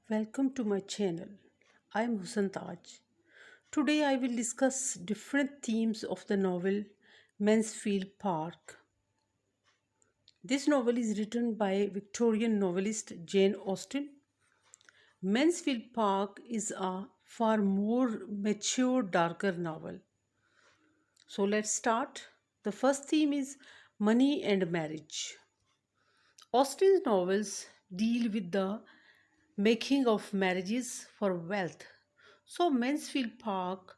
Welcome to my channel. I am Hussein Taj. Today I will discuss different themes of the novel Mansfield Park. This novel is written by Victorian novelist Jane Austen. Mansfield Park is a far more mature, darker novel. So let's start. The first theme is money and marriage. Austen's novels deal with the making of marriages for wealth. So Mansfield Park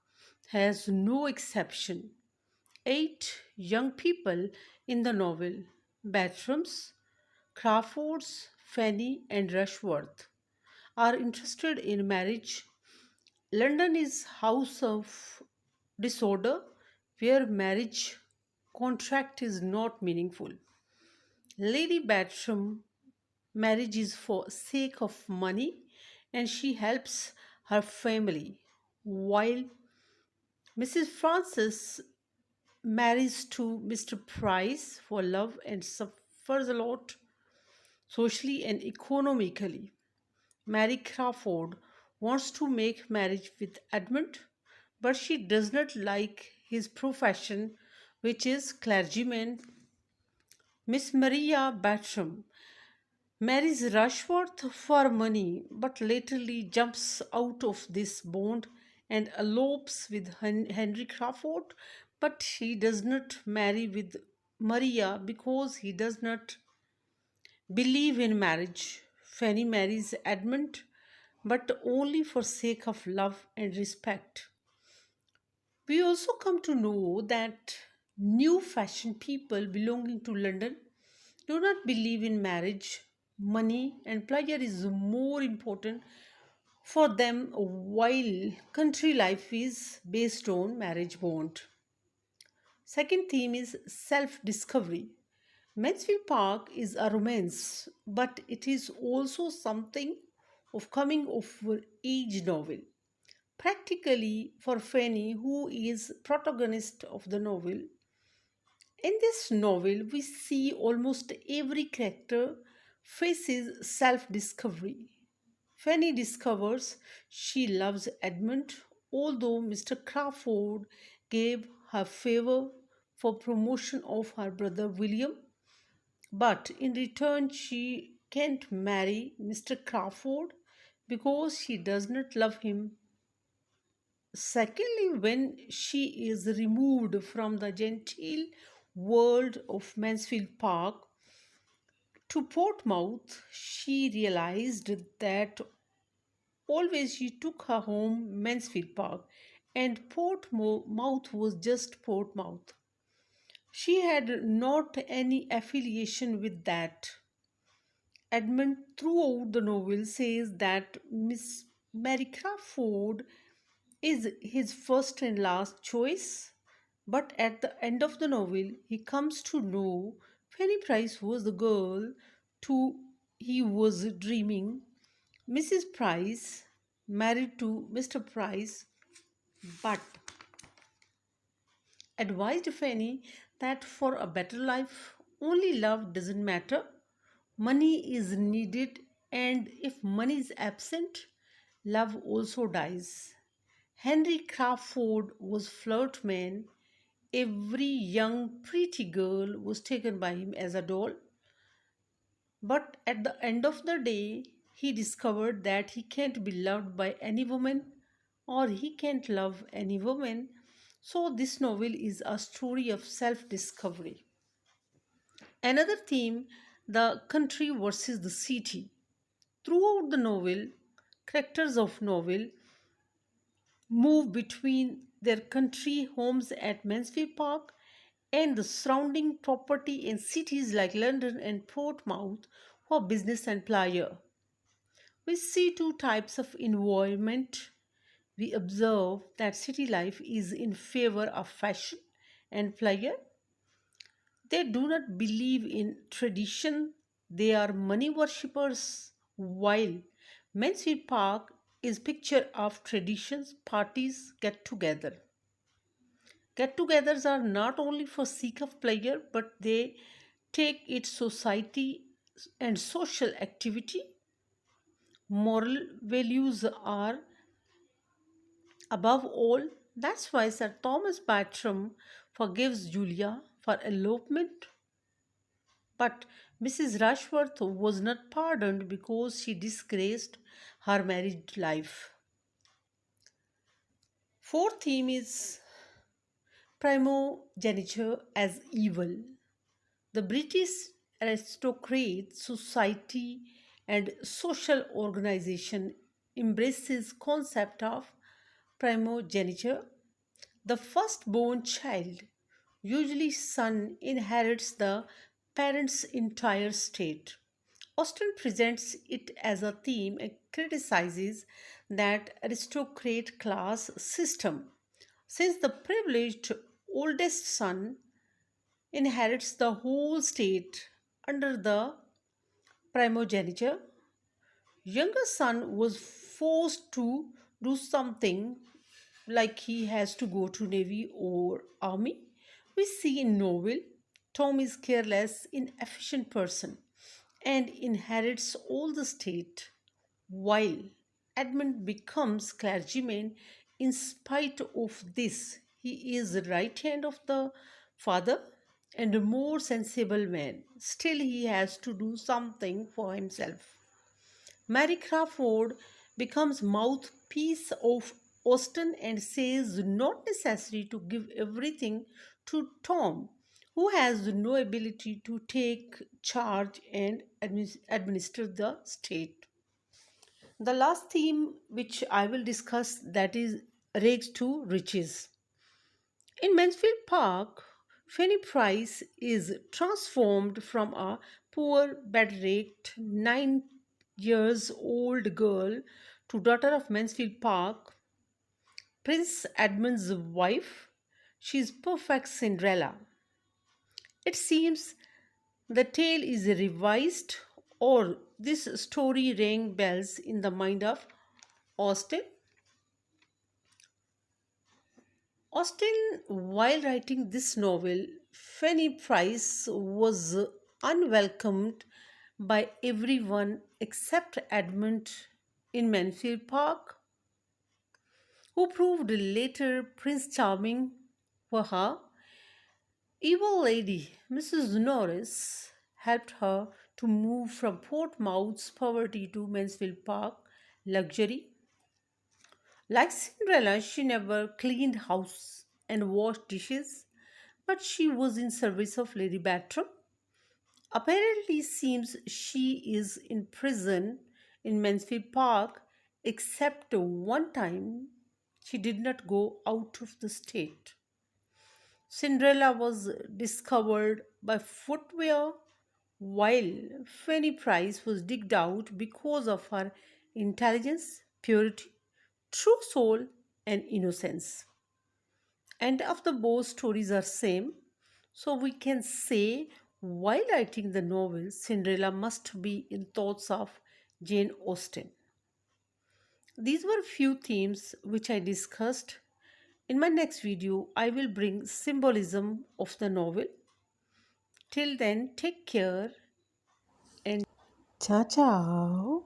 has no exception. Eight young people in the novel Bathrums, Crawfords, Fanny, and Rushworth are interested in marriage. London is house of disorder where marriage contract is not meaningful. Lady Batram marriage is for sake of money and she helps her family while Mrs. Francis marries to Mr. Price for love and suffers a lot socially and economically. Mary Crawford wants to make marriage with Edmund, but she does not like his profession, which is clergyman. Miss Maria Bartram marries Rushworth for money, but latterly jumps out of this bond and elopes with Henry Crawford. But he does not marry with Maria because he does not believe in marriage. Fanny marries Edmund, but only for sake of love and respect. We also come to know that new fashion people belonging to London do not believe in marriage. Money and pleasure is more important for them, while country life is based on marriage bond. Second theme is self discovery. Mansfield Park is a romance, but it is also something of coming of age novel. Practically for Fanny, who is protagonist of the novel, in this novel, we see almost every character faces self discovery. Fanny discovers she loves Edmund, although Mr. Crawford gave her favor for promotion of her brother William, but in return, she can't marry Mr. Crawford because she does not love him. Secondly, when she is removed from the genteel world of Mansfield Park to Portsmouth, she realized that always she took her home Mansfield Park and Portsmouth was just Portsmouth. She had not any affiliation with that. Edmund throughout the novel says that Miss Mary Crawford is his first and last choice, but at the end of the novel, he comes to know Fanny Price was the girl to he was dreaming. Mrs. Price married to Mr. Price, but advised Fanny that for a better life, only love doesn't matter. Money is needed, and if money is absent, love also dies. Henry Crawford was flirt man. Every young pretty girl was taken by him as a doll. But at the end of the day, he discovered that he can't be loved by any woman or he can't love any woman. So this novel is a story of self-discovery. Another theme, the country versus the city. Throughout the novel, characters of novel move between their country homes at Mansfield Park and the surrounding property in cities like London and Portsmouth for business and pleasure. We see two types of environment. We observe that city life is in favor of fashion and pleasure. They do not believe in tradition. They are money worshippers. While Mansfield Park is picture of traditions, parties, get together. Get togethers are not only for sake of pleasure, but they take its society and social activity. Moral values are above all. That's why Sir Thomas Bartram forgives Julia for elopement, but Mrs. Rushworth was not pardoned because she disgraced her married life. Fourth theme is primogeniture as evil. The British aristocrat society and social organization embraces concept of primogeniture. The firstborn child, usually son, inherits the parent's entire estate. Austen presents it as a theme and criticizes that aristocrat class system, since the privileged oldest son inherits the whole state under the primogeniture. Younger son was forced to do something, like he has to go to navy or army. We see in novel Tom is careless, inefficient person and inherits all the state, while Edmund becomes clergyman. In spite of this, he is the right hand of the father and a more sensible man. Still, he has to do something for himself. Mary Crawford becomes mouthpiece of Austen and says not necessary to give everything to Tom, who has no ability to take charge and administer the state. The last theme which I will discuss, that is rags to riches. In Mansfield Park, Fanny Price is transformed from a poor, bed-raked 9 years old girl to daughter of Mansfield Park, Prince Edmund's wife. She is perfect Cinderella. It seems the tale is revised, or this story rang bells in the mind of Austen. Austen, while writing this novel, Fanny Price was unwelcomed by everyone except Edmund in Mansfield Park, who proved later Prince Charming for her. Evil lady Mrs. Norris helped her to move from Portsmouth's poverty to Mansfield Park luxury. Like Cinderella, she never cleaned house and washed dishes, but she was in service of Lady Bartram. Apparently, seems she is in prison in Mansfield Park, except one time she did not go out of the state. Cinderella was discovered by footwear, while Fanny Price was digged out because of her intelligence, purity, true soul, and innocence. And of the both stories are same, so we can say while writing the novel, Cinderella must be in thoughts of Jane Austen. These were few themes which I discussed. In my next video, I will bring symbolism of the novel. Till then, take care and ciao ciao.